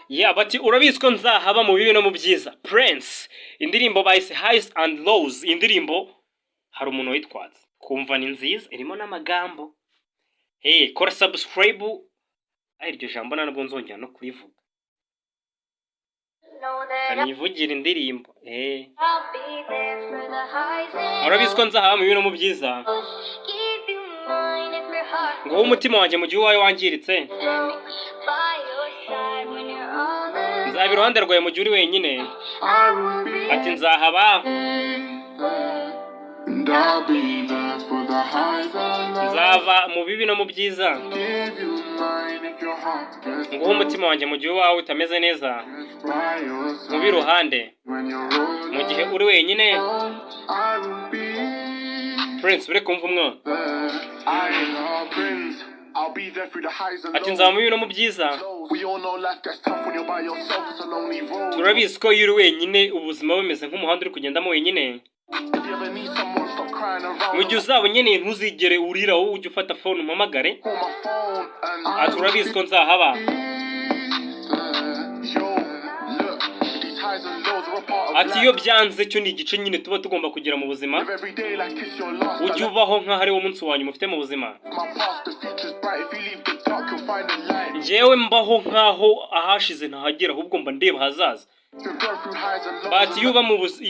Yeah, bati urabizi ko nzahaba mu bibi no mu byiza. Prinz, indirimbo bayise Highs and Lows. Indirimbo hari umuntu witwaza kumva ni nziza, irimo n'amagambo. Hey, kora subscribe. Iryo jambo ntabwo nzongera no kurivuga. Kanivugira indirimbo. Urabizi ko nzahaba mu bibi no mu byiza. Ngo umutima wanjye mu gihe wawe wangiritse. Nzaba iruhande rwawe mu gihe uri wenyine. Ati nzahaba. Nzava mu bibi no mu byiza. Ngo umutima wanjye mu gihe wawe utameze neza. Mu biruhande. Mu gihe uri wenyine. Prinz, ure kumva umwana. Ati nzaba mu bibi no mu byiza. Turabizi ko iyo uri wenyine ubuzima bumeze nk'umuhanda uri kugendamo wenyine. Mu gihe uzaba unyene ntuzigere urira wowe ujye ufata phone umpamagare. Ati urabizi ko nzahaba. Ati iyo byanze cyo ni igice nyine tuba tugomba kugira mu buzima. Ujye ubaho nka hari wo munsi wanyu mufite mu buzima. Njyewe mbaho nkaho ahashize ntahagera ahubwo mba ndeba hazaza. Bati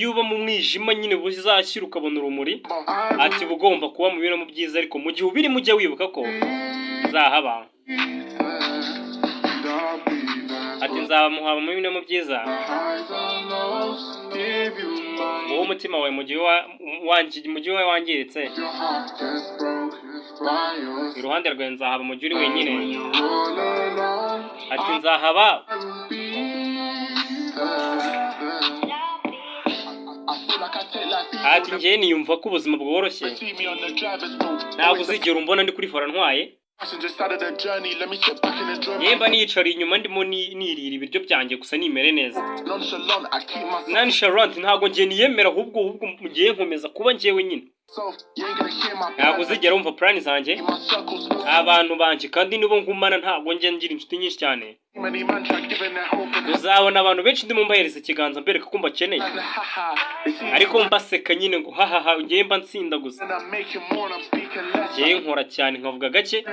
yuba mu mwijima nyine buzashyira ukabona urumuri. Ati bugomba kuba mu bintu mu byiza ariko mu gihe ubiri mujye wibuka ko nzahaba. Ati nzaba muhaba mu bintu mu byiza. Ngo umutima wawe mu gihe wangiritse. Iruhande rwawe nzahaba mu gihe uri wenyine. Ati nzahaba. Ati njye niyumva ko ubuzima bworoshye. Ntabwo uzigera umbona ndi kuri fora ntwaye. Yemba niyicara inyuma ndimo nirira ibiryo byanjye gusa nimere neza. Nonchalant ntabwo njye niyemera ahubwo mugiye nkomeza kuba njyewe nyine. Ntabwo uzigera wumva plan zanjye. Abantu banje kandi nibo ngumana ntabwo njye ngira inshuti nyinshi cyane. Uzabona abantu benshi ndimo mbahereza ikiganza mbereka ko mbakeneye. Ariko mbaseka nyine ngo hahaha njye mba nsinda gusa. Njye nkora cyane nkavuga gake.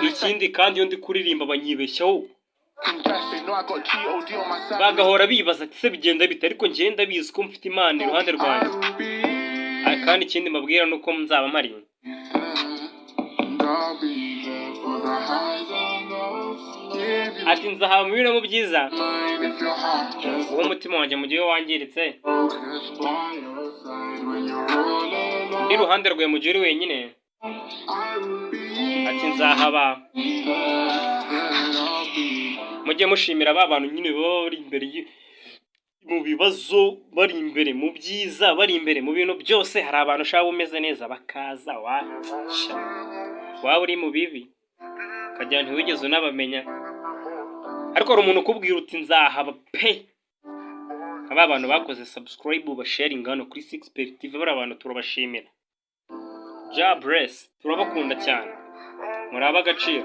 Ikindi kandi iyo ndi kuririmba banyibeshyaho. Bagahora bibaza ati se bigenda bite ariko njye ndabizi ko mfite Imana iruhande rwanjye. Kandi ikindi mbabwira nuko nzaba mpari. Ati nzahaba mu bintu mu byiza. Uwo umutima wanjye mu gihe wangiritse. Ndi ruhande rwawe mu gihe uri wenyine. Ati nzahaba. Mujye mushimira ba bantu nyine baba bari imbere mu bibazo, bari imbere mu byiza, bari imbere mu bintu byose. Hari abantu ushaka umeze neza bakaza waca. Waba uri mu bibi kajya ntiwigeze unabamenya. Ariko hari umuntu ukubwira uti nzahaba pe. Aba bantu bakoze subscribe basharing hano kuri 6 TV bari abantu turabashimira. Ja bless, turabakunda cyane. Muraba agaciro.